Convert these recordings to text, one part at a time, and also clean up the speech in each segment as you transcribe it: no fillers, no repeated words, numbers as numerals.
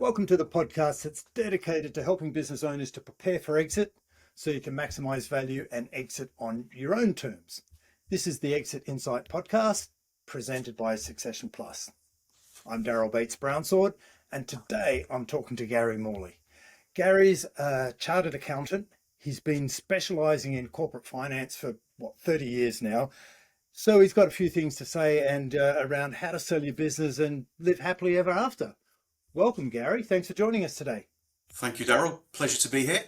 Welcome to the podcast that's dedicated to helping business owners to prepare for exit so you can maximize value and exit on your own terms. This is the Exit Insight podcast presented by Succession Plus. I'm Daryl Bates Brownsword, and today I'm talking to Gary Morley. Gary's a chartered accountant. He's been specializing in corporate finance for 30 years now. So he's got a few things to say around how to sell your business and live happily ever after. Welcome, Gary. Thanks for joining us today. Thank you, Daryl. Pleasure to be here.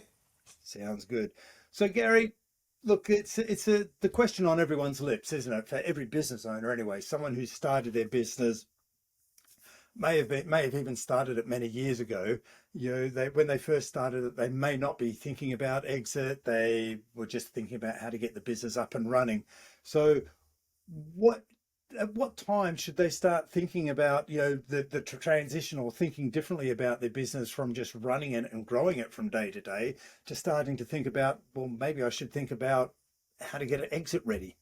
Sounds good. So, Gary, look, it's the question on everyone's lips, isn't it? For every business owner, anyway. Someone who started their business may have even started it many years ago. When they first started it, they may not be thinking about exit. They were just thinking about how to get the business up and running. So, at what time should they start thinking about, the transition, or thinking differently about their business from just running it and growing it from day to day to starting to think about, well, maybe I should think about how to get an exit ready?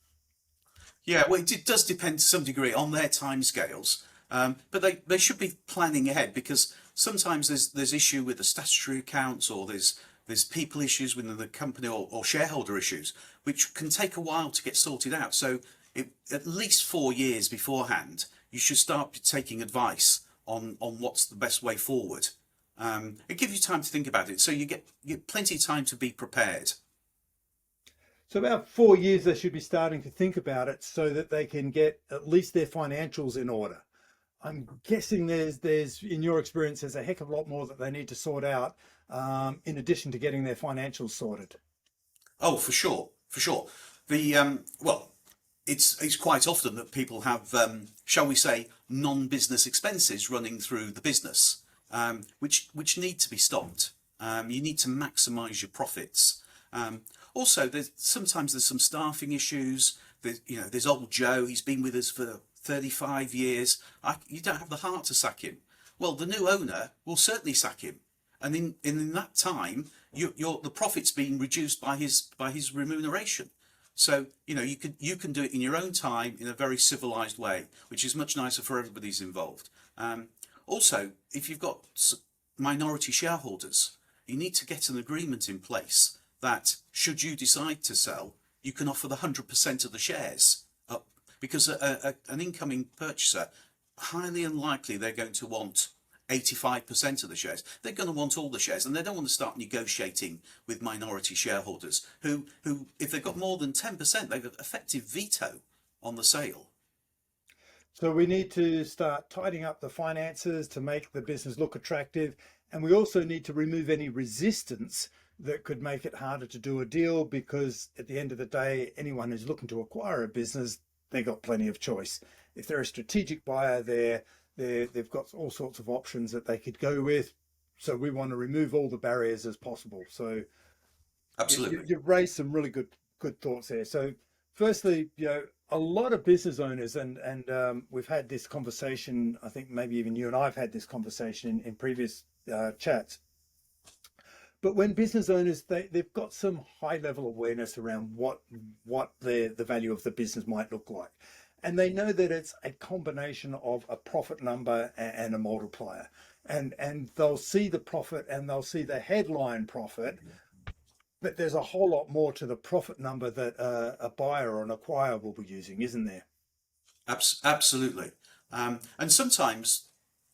Yeah, well, it does depend to some degree on their timescales, but they should be planning ahead, because sometimes there's issue with the statutory accounts, or there's people issues within the company, or shareholder issues, which can take a while to get sorted out. So at least 4 years beforehand, you should start taking advice on what's the best way forward. It gives you time to think about it, so you get plenty of time to be prepared. So about 4 years, they should be starting to think about it so that they can get at least their financials in order. I'm guessing there's in your experience, there's a heck of a lot more that they need to sort out, in addition to getting their financials sorted. Oh, for sure. It's quite often that people have, shall we say, non-business expenses running through the business, which need to be stopped. You need to maximise your profits. Also, sometimes there's some staffing issues. There's old Joe. He's been with us for 35 years. You don't have the heart to sack him. Well, the new owner will certainly sack him, and in that time, the profit's being reduced by his remuneration. So you can do it in your own time, in a very civilized way, which is much nicer for everybody's involved. Also, if you've got minority shareholders, you need to get an agreement in place that, should you decide to sell, you can offer the 100% of the shares up, because an incoming purchaser, highly unlikely they're going to want 85% of the shares. They're going to want all the shares, and they don't want to start negotiating with minority shareholders who if they've got more than 10%, they've got effective veto on the sale. So we need to start tidying up the finances to make the business look attractive. And we also need to remove any resistance that could make it harder to do a deal, because at the end of the day, anyone who's looking to acquire a business, they've got plenty of choice. If they're a strategic buyer, they've got all sorts of options that they could go with. So we want to remove all the barriers as possible. So Absolutely. you've raised some really good thoughts there. So firstly, a lot of business owners, and we've had this conversation, I think maybe even you and I have had this conversation in previous chats. But when business owners, they've got some high level awareness around what the value of the business might look like. And they know that it's a combination of a profit number and a multiplier. And they'll see the profit and they'll see the headline profit, but there's a whole lot more to the profit number that a buyer or an acquirer will be using, isn't there? Absolutely. And sometimes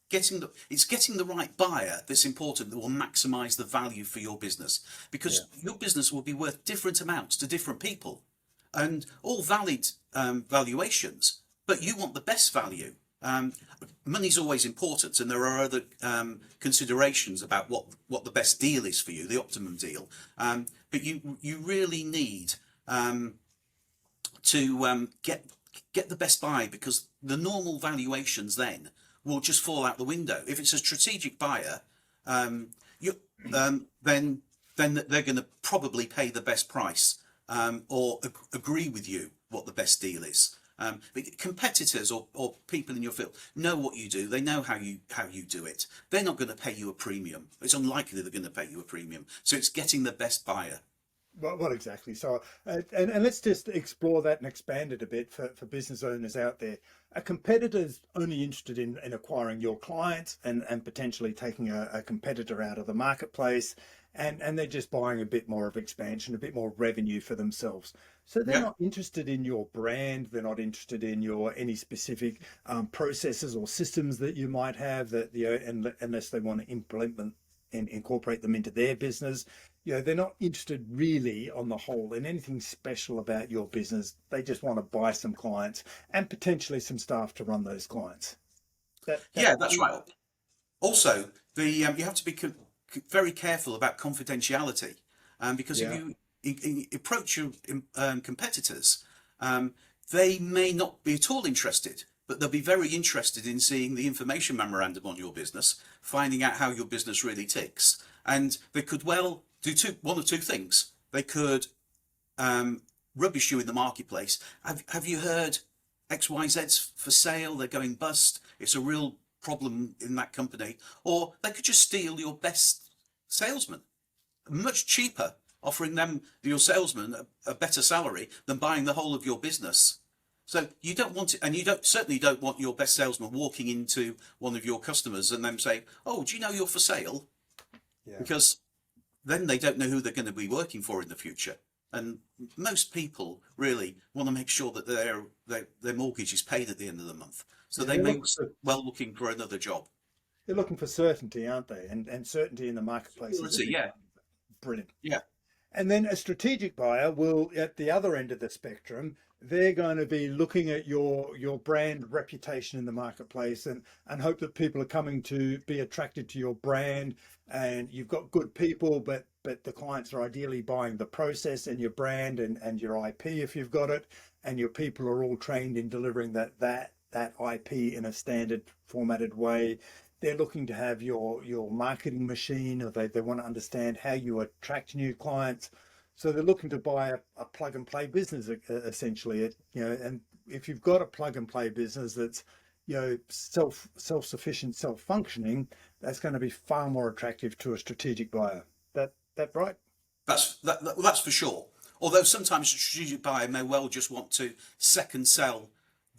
getting the right buyer that's important, that will maximise the value for your business, because your business will be worth different amounts to different people, and all valid valuations, but you want the best value. Money's always important, and there are other considerations about what the best deal is for you, the optimum deal. But you really need to get the best buy, because the normal valuations then will just fall out the window. If it's a strategic buyer, then they're going to probably pay the best price, or agree with you what the best deal is. But competitors or people in your field know what you do. They know how you do it. They're not going to pay you a premium. It's unlikely they're going to pay you a premium. So it's getting the best buyer. Well, exactly. So, and let's just explore that and expand it a bit for business owners out there. A competitor's only interested in acquiring your clients and potentially taking a competitor out of the marketplace, and they're just buying a bit more of expansion, a bit more revenue for themselves. So they're Yeah. not interested in your brand. They're not interested in your any specific processes or systems that you might have that unless they want to implement and incorporate them into their business. They're not interested really on the whole in anything special about your business. They just want to buy some clients and potentially some staff to run those clients. That Yeah, that's right. Also, the you have to be very careful about confidentiality, because if Yeah, you approach your competitors, um, they may not be at all interested, but they'll be very interested in seeing the information memorandum on your business, finding out how your business really ticks, and they could well do one or two things. They could rubbish you in the marketplace. Have you heard XYZ's for sale? They're going bust. It's a real problem in that company. Or they could just steal your best salesman, much cheaper, offering them, your salesman, a better salary than buying the whole of your business. So you don't want it, and you don't certainly don't want your best salesman walking into one of your customers and them saying, "Oh, do you know you're for sale?" yeah. Because then they don't know who they're going to be working for in the future. And most people really want to make sure that their mortgage is paid at the end of the month. So Yeah, they may well looking for another job. they're looking for certainty, aren't they? And certainty in the marketplace is a Security, big yeah, brilliant. yeah, And then a strategic buyer will, at the other end of the spectrum, they're going to be looking at your brand reputation in the marketplace and hope that people are coming to be attracted to your brand. And you've got good people, but the clients are ideally buying the process and your brand and your IP if you've got it, and your people are all trained in delivering that IP in a standard formatted way. They're looking to have your marketing machine, or they want to understand how you attract new clients. So they're looking to buy a plug and play business essentially. And if you've got a plug and play business that's self-sufficient, self-functioning, that's going to be far more attractive to a strategic buyer. That right? that's for sure. Although sometimes a strategic buyer may well just want to second sell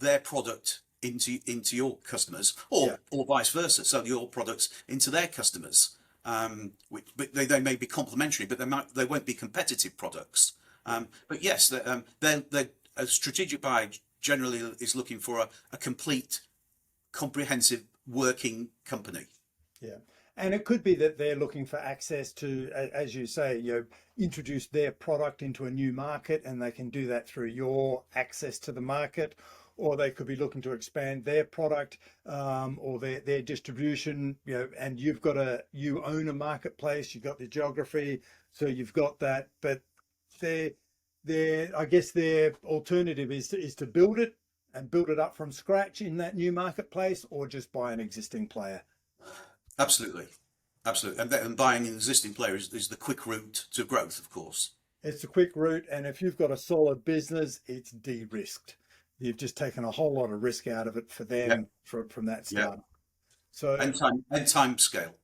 their product into your customers, Yeah. or vice versa, sell your products into their customers. But they may be complementary, but they won't be competitive products. But yes, a strategic buyer generally is looking for a complete, comprehensive working company. Yeah. And it could be that they're looking for access to, as you say, introduce their product into a new market, and they can do that through your access to the market. Or they could be looking to expand their product, or their distribution, and you own a marketplace, you've got the geography, so you've got that. But I guess their alternative is to build it and build it up from scratch in that new marketplace, or just buy an existing player. Absolutely, absolutely. And buying an existing player is the quick route to growth, of course. It's a quick route, and if you've got a solid business, it's de-risked. You've just taken a whole lot of risk out of it for Yeah, them from that yeah. start. So And time scale.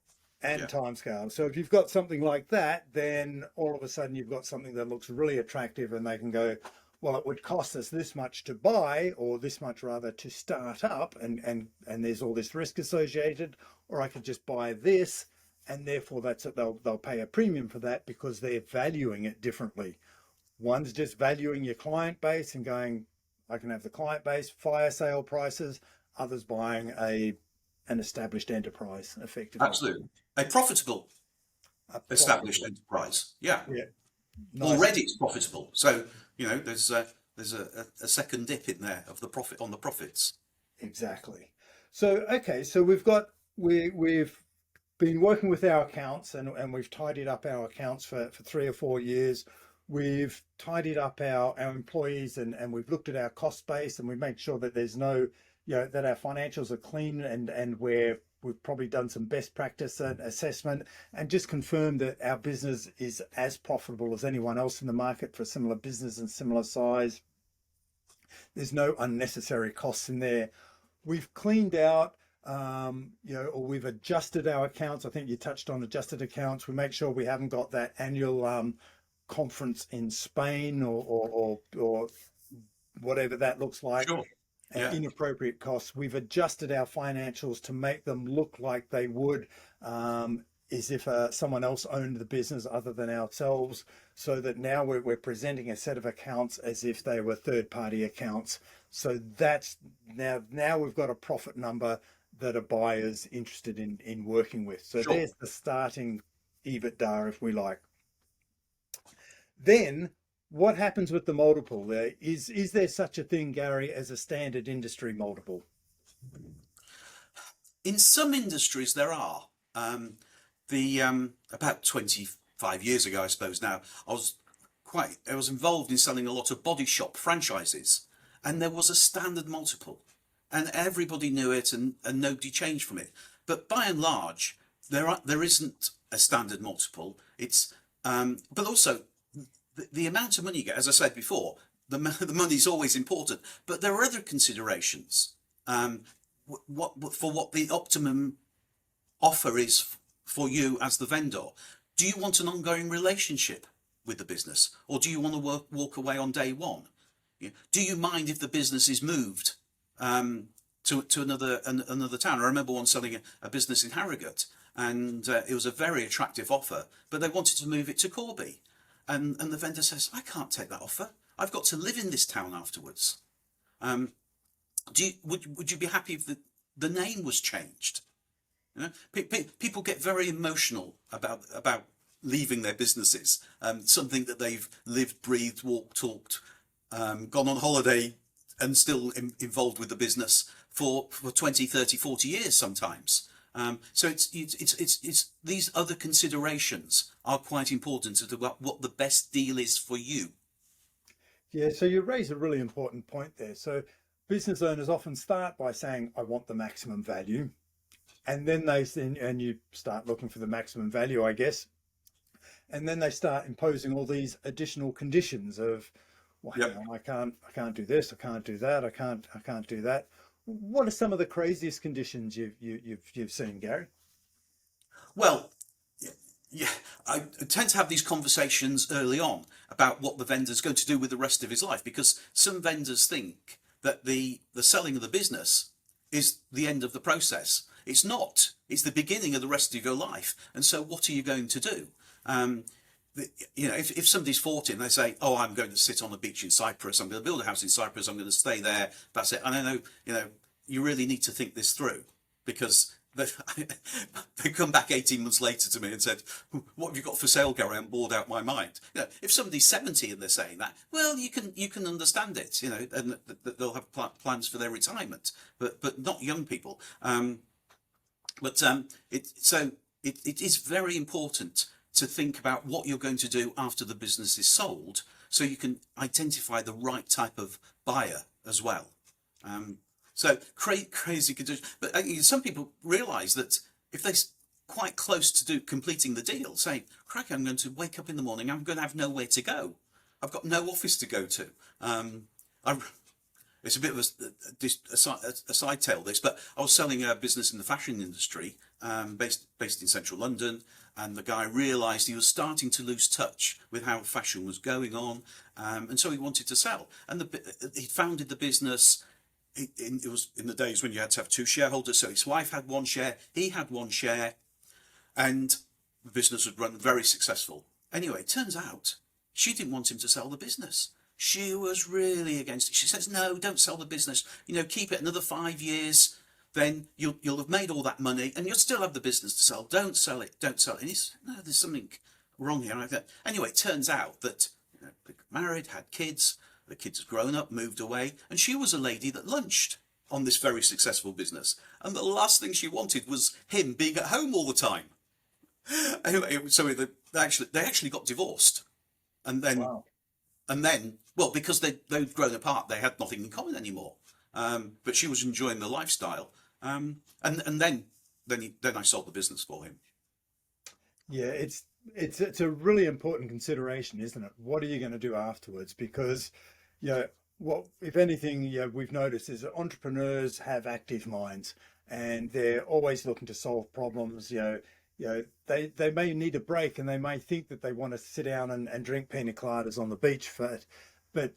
and Yeah, timescale. So if you've got something like that, then all of a sudden you've got something that looks really attractive, and they can go, well, it would cost us this much to buy, or this much rather to start up, and there's all this risk associated, or I could just buy this, and therefore that's it. They'll pay a premium for that because they're valuing it differently. One's just valuing your client base and going, I can have the client base, fire sale prices. Others buying an established enterprise effectively. absolutely. A profitable A established profitable. enterprise. Yeah, Yeah, nice. already it's profitable. So there's a second dip in there of the profit on the profits. Exactly. So okay, so we've been working with our accounts, and we've tidied up our accounts for 3 or 4 years. We've tidied up our employees, and we've looked at our cost base, and we make sure that there's no, that our financials are clean, and we've probably done some best practice assessment and just confirmed that our business is as profitable as anyone else in the market for a similar business and similar size. There's no unnecessary costs in there. We've cleaned out, or we've adjusted our accounts. I think you touched on adjusted accounts. We make sure we haven't got that annual conference in Spain or whatever that looks like, Sure. Yeah. inappropriate costs. We've adjusted our financials to make them look like they would as if someone else owned the business other than ourselves, so that now we're presenting a set of accounts as if they were third-party accounts. So that's now we've got a profit number that a buyer's interested in working with. So Sure. there's the starting EBITDA, if we like. Then what happens with the multiple? Is there such a thing, Gary, as a standard industry multiple? In some industries, there are. The About 25 years ago, I suppose now, I was involved in selling a lot of body shop franchises, and there was a standard multiple, and everybody knew it, and nobody changed from it. But by and large, there isn't a standard multiple. It's but also the amount of money you get, as I said before, the money is always important, but there are other considerations. What the optimum offer is for you as the vendor. Do you want an ongoing relationship with the business, or do you want to walk away on day one? Do you mind if the business is moved to another town? I remember once selling a business in Harrogate, and it was a very attractive offer, but they wanted to move it to Corby, and the vendor says, "I can't take that offer. I've got to live in this town afterwards." Would you be happy if the name was changed? You know, people get very emotional about leaving their businesses, something that they've lived, breathed, walked, talked, gone on holiday, and still involved with the business for 20, 30, 40 years sometimes. So it's these other considerations are quite important about what the best deal is for you. Yeah, so you raise a really important point there. So business owners often start by saying, I want the maximum value. And then and you start looking for the maximum value, I guess. And then they start imposing all these additional conditions of, well, hang Yep. on, I can't do this, I can't do that, I can't do that. What are some of the craziest conditions you've seen, Gary? Well, yeah, I tend to have these conversations early on about what the vendor's going to do with the rest of his life, because some vendors think that the selling of the business is the end of the process. It's not. It's the beginning of the rest of your life. And so what are you going to do? If somebody's 40 and they say, "Oh, I'm going to sit on a beach in Cyprus, I'm going to build a house in Cyprus, I'm going to stay there, that's it." And I know, you really need to think this through, because they come back 18 months later to me and said, "What have you got for sale, Gary? I'm bored out my mind." If somebody's 70 and they're saying that, well, you can understand it, and they'll have plans for their retirement, but not young people. It is very important to think about what you're going to do after the business is sold, so you can identify the right type of buyer as well. So crazy conditions, but some people realise that if they're quite close to completing the deal, saying, "Crack, I'm going to wake up in the morning, I'm going to have nowhere to go. I've got no office to go to." It's a bit of a side tale, this, but I was selling a business in the fashion industry, based in central London, and the guy realised he was starting to lose touch with how fashion was going on, and so he wanted to sell. And he founded the business. It was in the days when you had to have two shareholders, so his wife had one share, he had one share, and the business would run very successful. Anyway, it turns out she didn't want him to sell the business. She was really against it. She says, "No, don't sell the business. Keep it another 5 years. Then you'll have made all that money, and you'll still have the business to sell. Don't sell it. Don't sell it." And he's, "No, there's something wrong here." Anyway, it turns out that they got married, had kids. The kids had grown up, moved away, and she was a lady that lunched on this very successful business. And the last thing she wanted was him being at home all the time. Anyway, so they actually got divorced, and then. Wow. And then, well, because they'd grown apart, they had nothing in common anymore. But she was enjoying the lifestyle. And then I sold the business for him. Yeah, it's a really important consideration, isn't it? What are you going to do afterwards? Because, what if anything, we've noticed is that entrepreneurs have active minds, and they're always looking to solve problems. they may need a break, and they may think that they want to sit down and drink pina coladas on the beach but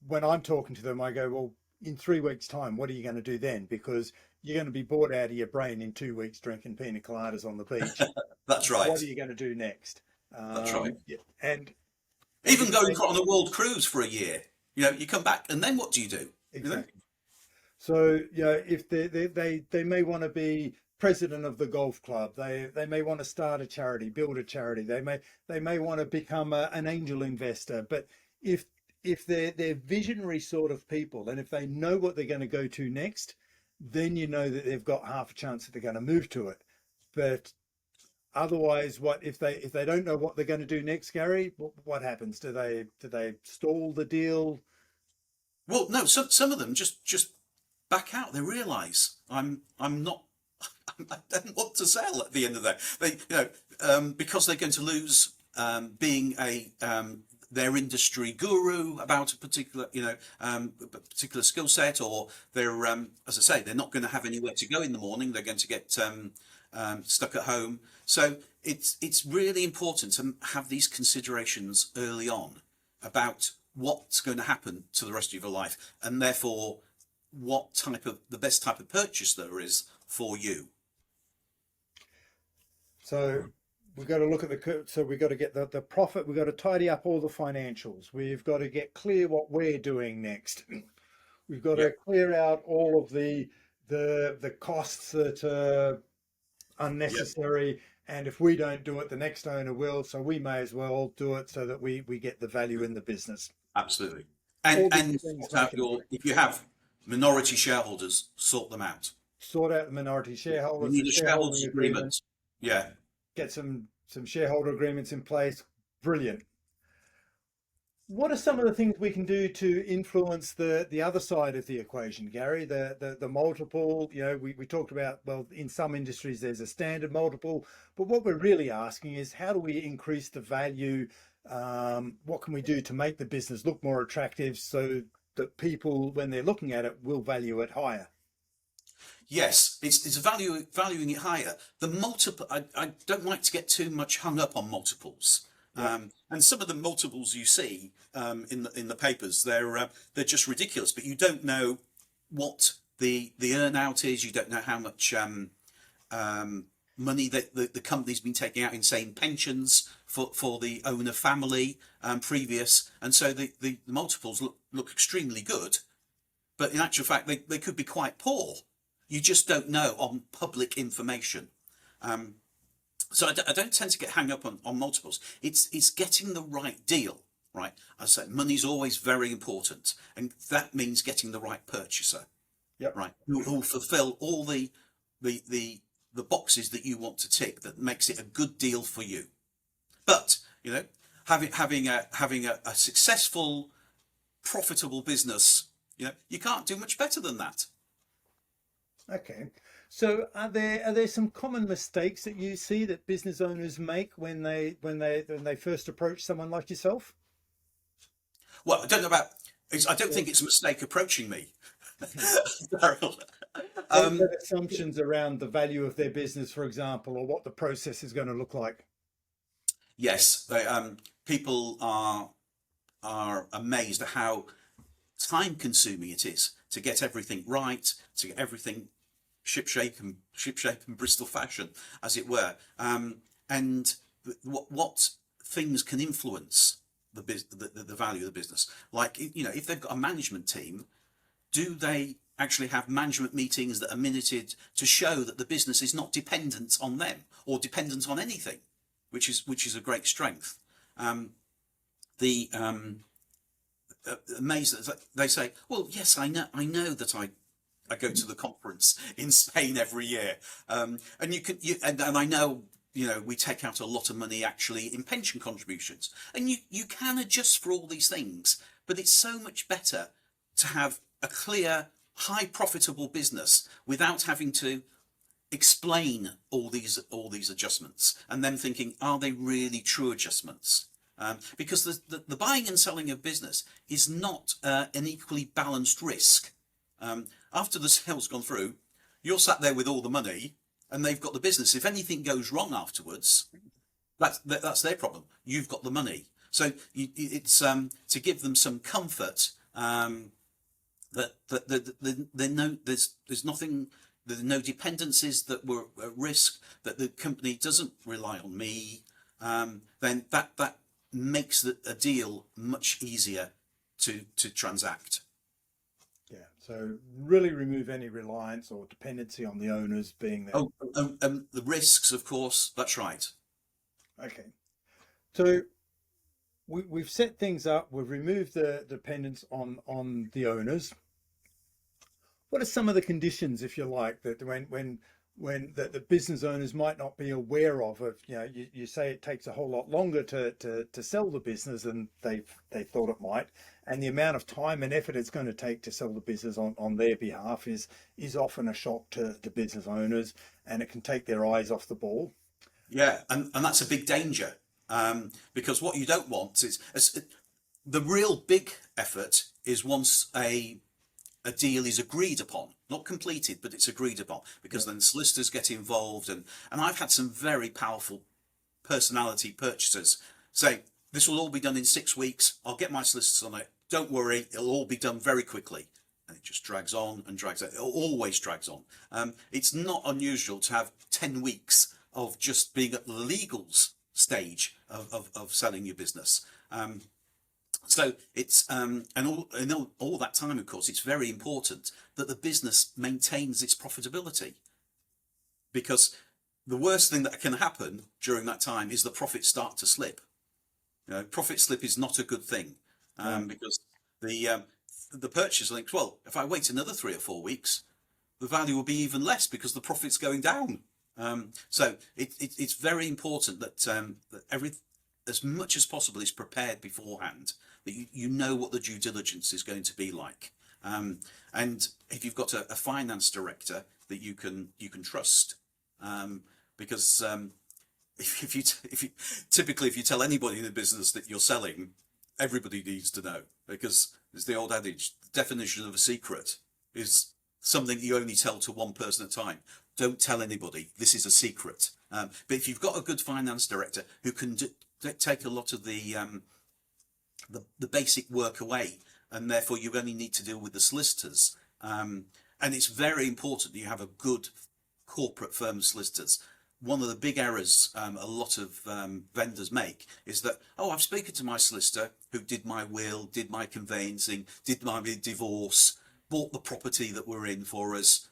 when I'm talking to them, I go, well, in 3 weeks' time, what are you going to do then? Because you're going to be bored out of your brain in 2 weeks drinking pina coladas on the beach. That's What right. are you going to do next? That's right. Yeah, and Even if going they, on a world cruise for a year, you come back and then what do you do? exactly. So if they may want to be president of the golf club, they may want to start a charity, build a charity. They may want to become an angel investor. But if they're visionary sort of people, and if they know what they're going to go to next, then you know that they've got half a chance that they're going to move to it. But otherwise, what if they don't know what they're going to do next, Gary? What happens? Do they stall the deal? Well, no, some of them just back out. They realise I'm not. I don't want to sell at the end of the day. Because they're going to lose being their industry guru about a particular particular skill set, or they're as I say, they're not going to have anywhere to go in the morning. They're going to get stuck at home. So it's really important to have these considerations early on about what's going to happen to the rest of your life, and therefore the best type of purchase there is for you. So we've got to look at so we've got to get the profit. We've got to tidy up all the financials. We've got to get clear what we're doing next. We've got to clear out all of the costs that are Yep. unnecessary. And if we don't do it, the next owner will. So we may as well do it so that we get the value in the business. Absolutely. All And these things sort out make it. if you have minority shareholders, sort them out. Sort out the minority You shareholders, the need a shareholders shareholding agreement, agreement. Yeah. get some shareholder agreements in place. Brilliant. What are some of the things we can do to influence the other side of the equation, Gary? The multiple, we talked about, well, in some industries there's a standard multiple, but what we're really asking is how do we increase the value? What can we do to make the business look more attractive so that people, when they're looking at it, will value it higher? Yes, it's valuing it higher. The multiple, I don't like to get too much hung up on multiples. Yeah. And some of the multiples you see in the papers, they're just ridiculous. But you don't know what the earn out is. You don't know how much money that the company's been taking out in, say, in pensions for the owner family previous, and so the multiples look extremely good, but in actual fact they could be quite poor. You just don't know on public information. So I don't tend to get hung up on multiples. It's getting the right deal, right? As I say, money's always very important, and that means getting the right purchaser, Yep. right? Who fulfil all the boxes that you want to tick, that makes it a good deal for you. But having a successful, profitable business, you can't do much better than that. Okay. So are there some common mistakes that you see that business owners make when they first approach someone like yourself? Well, I don't know about. I don't think it's a mistake approaching me, Daryl. What are the assumptions around the value of their business, for example, or what the process is going to look like? Yes, people are amazed at how time consuming it is to get everything right, to get everything shipshape and Bristol fashion, as it were, and what things can influence the value of the business. Like, if they've got a management team, do they actually have management meetings that are minuted to show that the business is not dependent on them or dependent on anything, which is a great strength. The amazed that they say, well, yes, I know that I go to the conference in Spain every year, and I know we take out a lot of money actually in pension contributions, and you can adjust for all these things, but it's so much better to have a clear, high profitable business without having to explain all these adjustments and then thinking, are they really true adjustments? Because the buying and selling of business is not an equally balanced risk. After the sale's gone through, you're sat there with all the money, and they've got the business. If anything goes wrong afterwards, that's their problem. You've got the money. So it's to give them some comfort there's nothing, there's no dependencies that were at risk, that the company doesn't rely on me. Then that makes a deal much easier to transact. Yeah. So really remove any reliance or dependency on the owners being there. The risks, of course. That's right. Okay. So we've set things up. We've removed the dependence on the owners. What are some of the conditions, if you like, that when the business owners might not be aware of? You say it takes a whole lot longer to sell the business than they thought it might, and the amount of time and effort it's going to take to sell the business on their behalf is often a shock to business owners, and it can take their eyes off the ball. Yeah, and that's a big danger, because what you don't want is the real big effort is once a deal is agreed upon, not completed, but it's agreed upon, because then solicitors get involved, and I've had some very powerful personality purchasers say, this will all be done in 6 weeks, I'll get my solicitors on it, don't worry, it'll all be done very quickly. And it just drags on and drags on. It always drags on. It's not unusual to have 10 weeks of just being at the legals stage of selling your business. So it's and all that time, of course, it's very important that the business maintains its profitability, because the worst thing that can happen during that time is the profits start to slip. Profit slip is not a good thing, because the purchaser thinks, well, if I wait another 3 or 4 weeks, the value will be even less because the profit's going down. So it's very important that as much as possible is prepared beforehand, that you know what the due diligence is going to be like, and if you've got a finance director that you can trust, because if you tell anybody in the business that you're selling, everybody needs to know, because it's the old adage, the definition of a secret is something you only tell to one person at a time. Don't tell anybody, this is a secret. But if you've got a good finance director who can take a lot of the basic work away, and therefore you only need to deal with the solicitors, and it's very important that you have a good corporate firm of solicitors. One of the big errors a lot of vendors make is that, I've spoken to my solicitor who did my will, did my conveyancing, did my divorce, bought the property that we're in for us.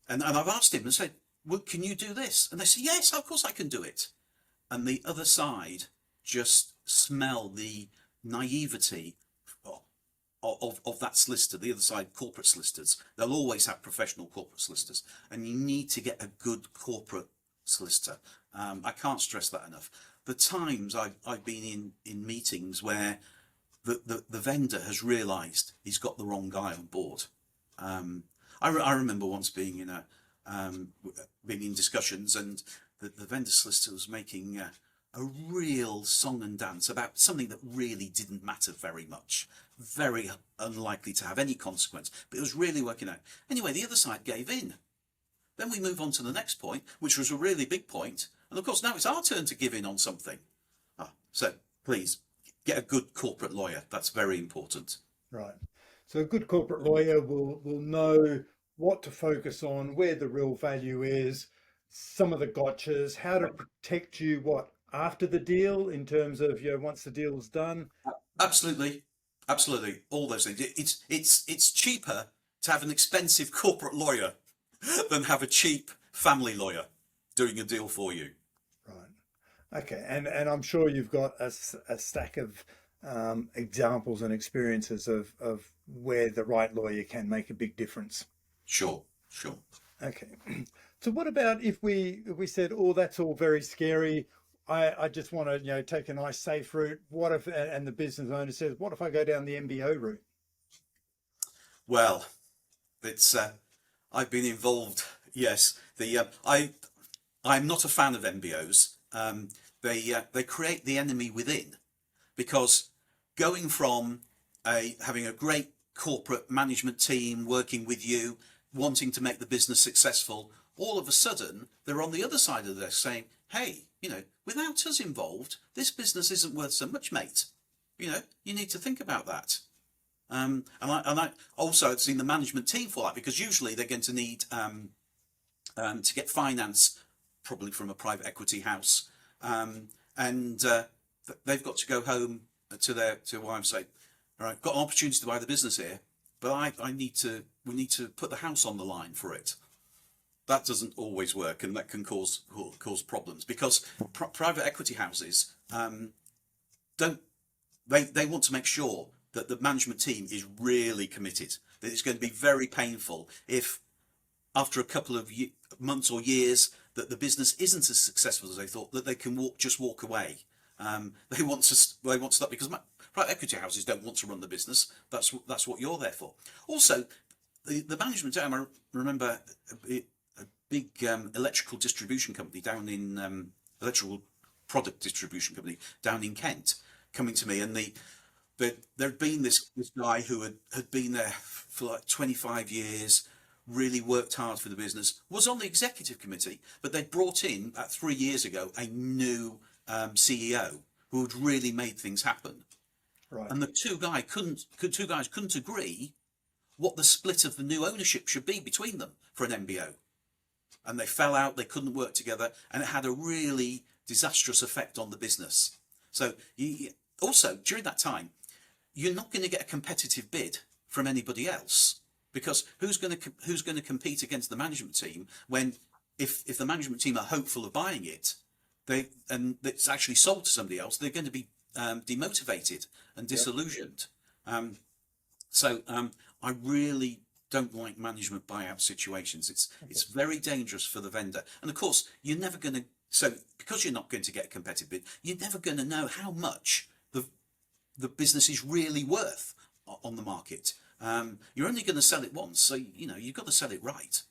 And I've asked him and said, well, can you do this? And they say, yes, of course I can do it. And the other side just smell the naivety of that solicitor. The other side, corporate solicitors, they'll always have professional corporate solicitors, and you need to get a good corporate solicitor. I can't stress that enough. The times I've been in meetings where the vendor has realised he's got the wrong guy on board. I remember once being in discussions, and the vendor solicitor was making a real song and dance about something that really didn't matter very much, very unlikely to have any consequence, but it was really working out. Anyway, the other side gave in. Then we move on to the next point, which was a really big point, and of course now it's our turn to give in on something. So please get a good corporate lawyer. That's very important. Right. So a good corporate lawyer will know what to focus on, where the real value is, some of the gotchas, how to protect you after the deal, in terms of once the deal's done. Absolutely, all those things. It's cheaper to have an expensive corporate lawyer than have a cheap family lawyer doing a deal for you. Right. Okay. And I'm sure you've got a stack of examples and experiences of where the right lawyer can make a big difference. Sure. Okay. So what about if we said, that's all very scary, I just want to take a nice safe route. What if, and the business owner says, what if I go down the MBO route? Well, it's I've been involved. Yes, I'm not a fan of MBOs. They create the enemy within, because going from having a great corporate management team working with you, wanting to make the business successful, all of a sudden they're on the other side of the desk saying, hey, without us involved, this business isn't worth so much, mate. You need to think about that. And I also have seen the management team for that, because usually they're going to need to get finance, probably from a private equity house, and they've got to go home to their wife and say, all right, got an opportunity to buy the business here, but we need to put the house on the line for it. That doesn't always work, and that can cause problems, because private equity houses don't. They want to make sure that the management team is really committed, that it's going to be very painful if after a couple of months or years that the business isn't as successful as they thought, that they can walk away. They want to stop, because private equity houses don't want to run the business. That's what you're there for. Also, the management team, I remember a big electrical distribution company down in electrical product distribution company down in Kent coming to me, and there'd been this guy who had been there for like 25 years, really worked hard for the business, was on the executive committee, but they'd brought in 3 years ago a new CEO who had really made things happen. Right. And the two guys couldn't agree what the split of the new ownership should be between them for an MBO. And they fell out, they couldn't work together, and it had a really disastrous effect on the business. So also, during that time, you're not going to get a competitive bid from anybody else, because who's going to compete against the management team when, if the management team are hopeful of buying it, and it's actually sold to somebody else, they're going to be demotivated and disillusioned. So I really don't like management buyout situations. It's very dangerous for the vendor, and of course you're never going to. So because you're not going to get a competitive bid, you're never going to know how much the business is really worth on the market. You're only going to sell it once, so you've got to sell it right.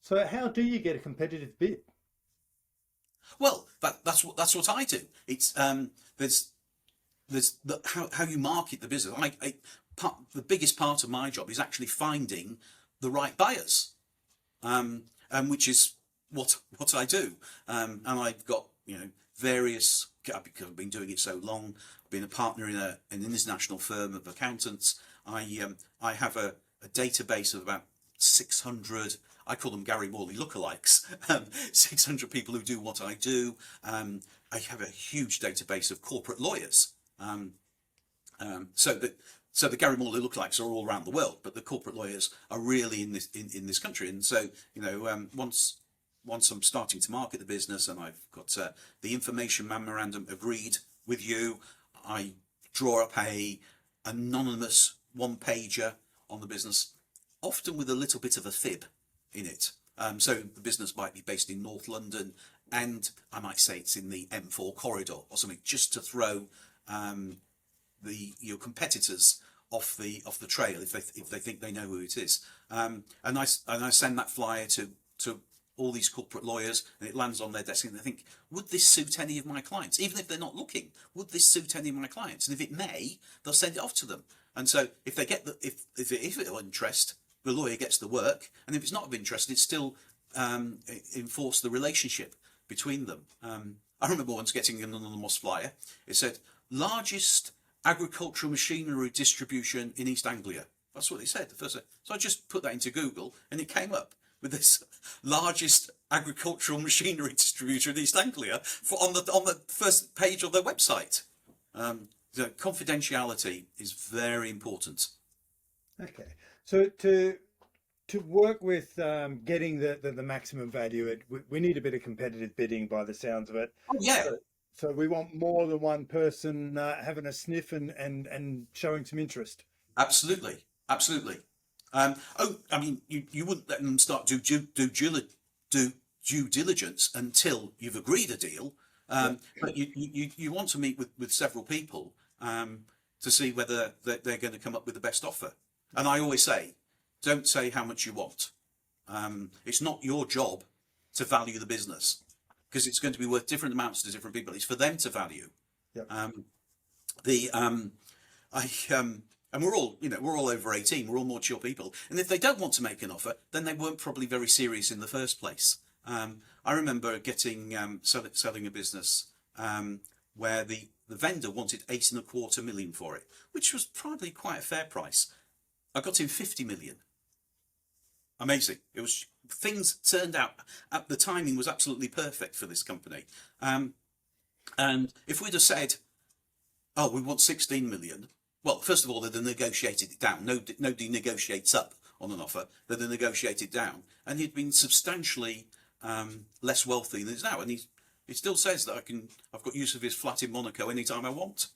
So how do you get a competitive bid? Well, that's what I do. It's there's how you market the business. The biggest part of my job is actually finding the right buyers, and which is what I do. And I've got various, because I've been doing it so long. I've been a partner in an international firm of accountants. I have a database of about 600. I call them Gary Morley lookalikes. 600 people who do what I do. I have a huge database of corporate lawyers. So the Gary Morley lookalikes are all around the world, but the corporate lawyers are really in this country. And so once I'm starting to market the business and I've got the information memorandum agreed with you, I draw up a anonymous one-pager on the business, often with a little bit of a fib in it. So the business might be based in North London, and I might say it's in the M4 corridor or something, just to throw your competitors off the trail if they think they know who it is. And I send that flyer to all these corporate lawyers, and it lands on their desk, and they think, would this suit any of my clients? Even if they're not looking, would this suit any of my clients? And if it may, they'll send it off to them. And so if they get if it's of interest, the lawyer gets the work, and if it's not of interest, it's still enforce the relationship between them. I remember once getting an anonymous flyer. It said, largest agricultural machinery distribution in East Anglia. That's what it said. So I just put that into Google, and it came up with this largest agricultural machinery distributor in East Anglia on the first page of their website. So confidentiality is very important. Okay, so to work with getting the maximum value, we need a bit of competitive bidding by the sounds of it. Oh, yeah. So we want more than one person having a sniff and showing some interest. Absolutely. I mean, you wouldn't let them start do due diligence until you've agreed a deal. But you want to meet with several people to see whether they're going to come up with the best offer. And I always say, don't say how much you want. It's not your job to value the business, because it's going to be worth different amounts to different people. It's for them to value. Yep. And we're all over 18. We're all mature people. And if they don't want to make an offer, then they weren't probably very serious in the first place. I remember selling a business where the vendor wanted 8.25 million for it, which was probably quite a fair price. I got him 50 million. Amazing. Things turned out, the timing was absolutely perfect for this company. And if we'd have said, oh, we want 16 million. Well, first of all, they'd have negotiated it down. Nobody negotiates up on an offer. They'd have negotiated down. And he'd been substantially less wealthy than he is now. And he still says that I've got use of his flat in Monaco anytime I want.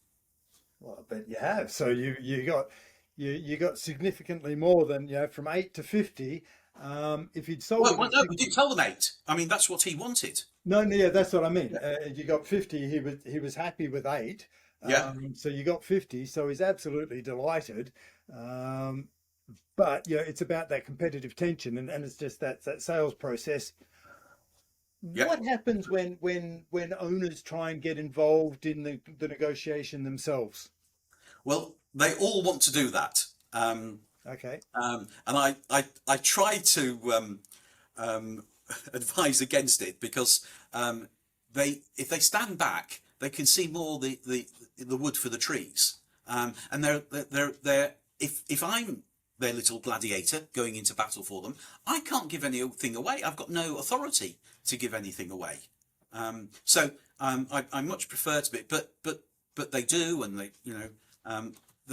Well, I bet you have. So you got significantly more than, from 8 to 50. If you'd sold Well, no, we didn't tell them 8. I mean, that's what he wanted. No, yeah, that's what I mean. You got 50. He was happy with 8. Yeah. So you got 50. So he's absolutely delighted. But it's about that competitive tension, and it's just that sales process. Yeah. What happens when owners try and get involved in the negotiation themselves? Well, they all want to do that. Okay. And I try to advise against it because if they stand back, they can see more the wood for the trees. And if I'm their little gladiator going into battle for them, I can't give anything away. I've got no authority to give anything away. So I much prefer to be, but they do, and they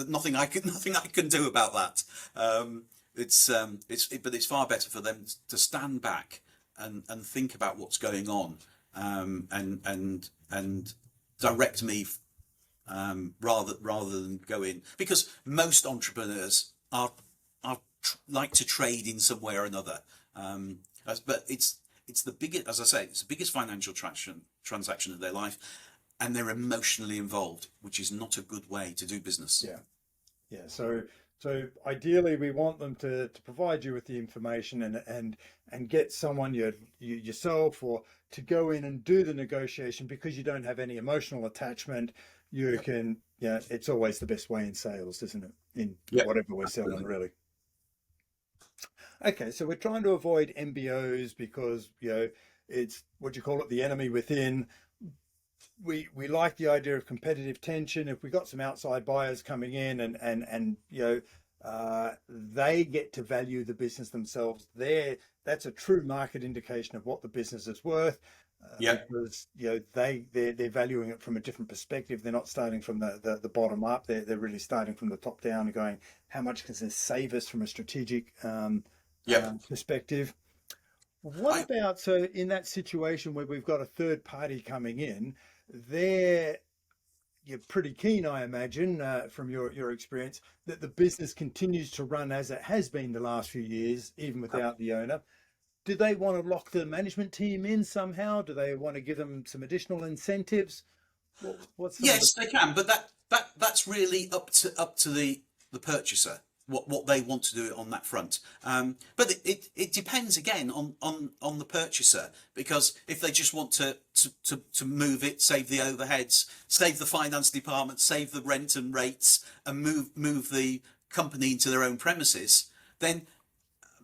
nothing I can do about that. But it's far better for them to stand back and think about what's going on, and direct me rather than go in, because most entrepreneurs like to trade in some way or another. But it's the biggest, as I say, it's the biggest financial transaction of their life. And they're emotionally involved, which is not a good way to do business. Yeah. So ideally, we want them to provide you with the information and get someone yourself or to go in and do the negotiation, because you don't have any emotional attachment. You can, it's always the best way in sales, isn't it? In whatever we're selling, really. Okay, so we're trying to avoid MBOs because it's what you call it, the enemy within. We like the idea of competitive tension. If we got some outside buyers coming in and they get to value the business themselves, that's a true market indication of what the business is worth. Because they're valuing it from a different perspective. They're not starting from the bottom up. They're really starting from the top down and going, how much can this save us from a strategic perspective? What about, so in that situation where we've got a third party coming in, you're pretty keen, I imagine, from your experience, that the business continues to run as it has been the last few years, even without the owner. Do they want to lock the management team in somehow? Do they want to give them some additional incentives? Yes, they can, but that's really up to the purchaser. What they want to do on that front, but it depends again on the purchaser, because if they just want to move it, save the overheads, save the finance department, save the rent and rates, and move the company into their own premises, then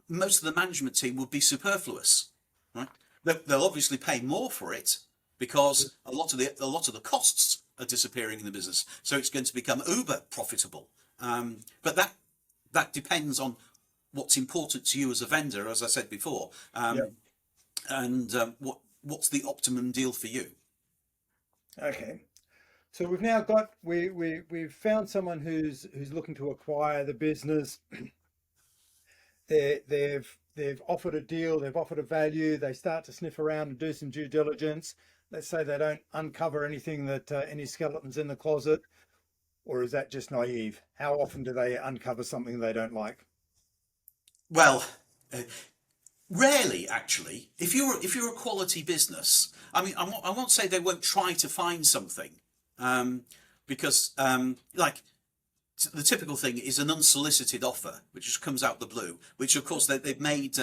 most of the management team would be superfluous, right? They'll obviously pay more for it because a lot of the costs are disappearing in the business, so it's going to become uber profitable. But that depends on what's important to you as a vendor, as I said before, and what's the optimum deal for you. Okay, so we've now got we've found someone who's looking to acquire the business. They've offered a deal, they've offered a value. They start to sniff around and do some due diligence. Let's say they don't uncover anything any skeletons in the closet. Or is that just naive? How often do they uncover something they don't like? Well, rarely, actually. If you're a quality business, I mean, I won't say they won't try to find something, because the typical thing is an unsolicited offer, which just comes out the blue. Which, of course, they've made.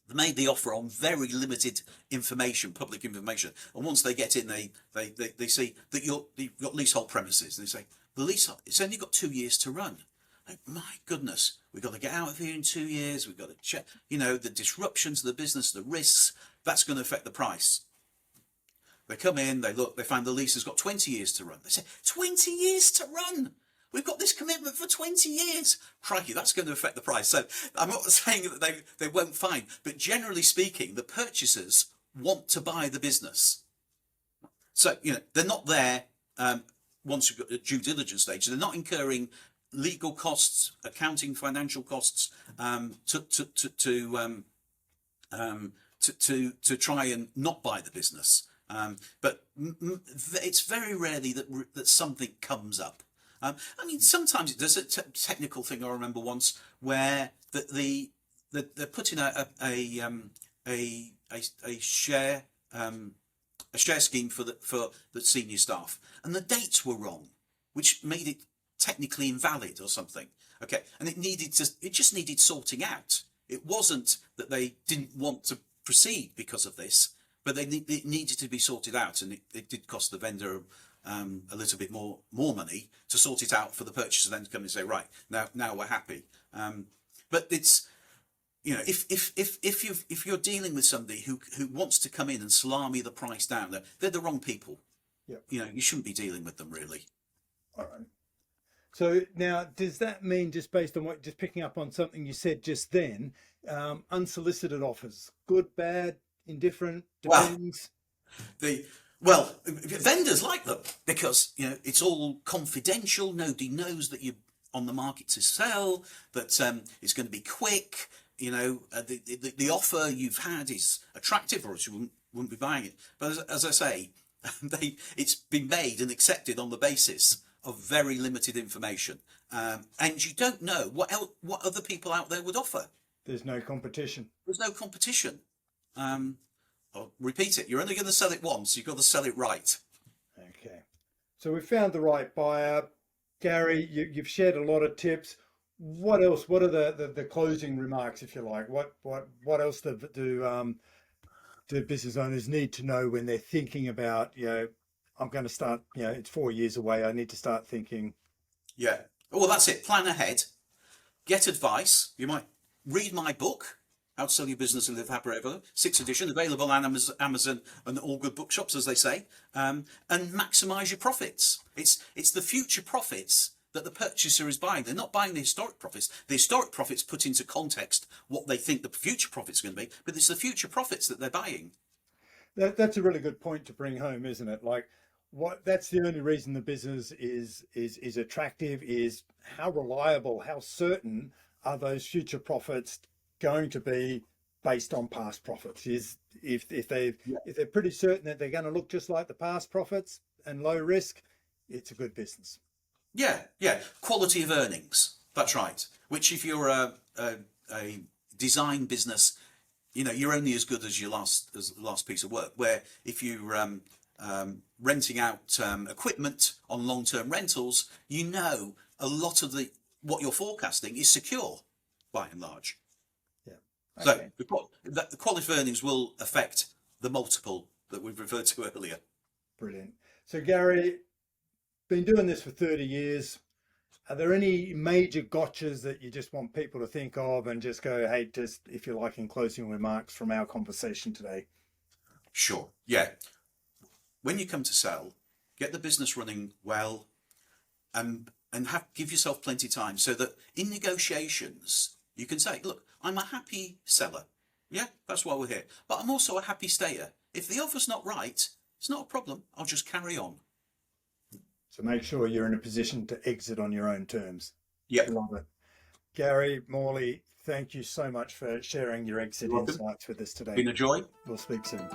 They made the offer on very limited information, public information, and once they get in, they see that you've got leasehold premises, and they say, the lease, it's only got 2 years to run. Like, my goodness, we've got to get out of here in 2 years. We've got to check, the disruptions to the business, the risks, that's going to affect the price. They come in, they look, they find the lease has got 20 years to run. They say, 20 years to run? We've got this commitment for 20 years. Crikey, that's going to affect the price. So I'm not saying that they won't find, but generally speaking, the purchasers want to buy the business. So, they're not there once you've got the due diligence stage. They're not incurring legal costs, accounting, financial costs to try and not buy the business. But it's very rarely that something comes up. Sometimes it does. A technical thing I remember once where they're putting a share scheme for the senior staff, and the dates were wrong, which made it technically invalid or something. Okay, and it just needed sorting out. It wasn't that they didn't want to proceed because of this, but it needed to be sorted out, and it did cost the vendor a little bit more money to sort it out for the purchaser then to come and say, right, now we're happy. But it's, if you're dealing with somebody who wants to come in and salami the price down, they're the wrong people. Yep. You shouldn't be dealing with them, really. All right. So now, does that mean, just based on just picking up on something you said just then, unsolicited offers, good, bad, indifferent, depends? Well, vendors like them because it's all confidential. Nobody knows that you're on the market to sell. That it's going to be quick. The offer you've had is attractive, or else you wouldn't be buying it. But as I say, it's been made and accepted on the basis of very limited information, and you don't know what other people out there would offer. There's no competition. There's no competition. I'll repeat it. You're only going to sell it once. You've got to sell it right. Okay. So we found the right buyer. Gary, you've shared a lot of tips. What else? What are the closing remarks, if you like? What else do business owners need to know when they're thinking about, I'm going to start, it's 4 years away. I need to start thinking. Yeah. Well, that's it. Plan ahead. Get advice. You might read my book, How to Sell Your Business and Live Happy Ever, 6th edition, available on Amazon and all good bookshops, as they say, and maximise your profits. It's the future profits that the purchaser is buying. They're not buying the historic profits. The historic profits put into context what they think the future profits are going to be, but it's the future profits that they're buying. That's a really good point to bring home, isn't it? Like, that's the only reason the business is attractive, is how reliable, how certain are those future profits going to be based on past profits. Is if they're pretty certain that they're going to look just like the past profits and low risk, it's a good business. Yeah. Quality of earnings. That's right. Which, if you're a design business, you're only as good as your last piece of work. Where if you're renting out equipment on long-term rentals, a lot of what you're forecasting is secure, by and large. Yeah. Okay. So the quality of earnings will affect the multiple that we've referred to earlier. Brilliant. So Gary, been doing this for 30 years. Are there any major gotchas that you just want people to think of and just go, hey, just, if you like, in closing remarks from our conversation today? Sure. Yeah. When you come to sell, get the business running well, and give yourself plenty of time so that in negotiations you can say, look, I'm a happy seller. Yeah, that's why we're here. But I'm also a happy stayer. If the offer's not right, it's not a problem. I'll just carry on. So make sure you're in a position to exit on your own terms. Yeah. Love it. Gary Morley, thank you so much for sharing your exit insights with us today. Been a joy. We'll speak soon.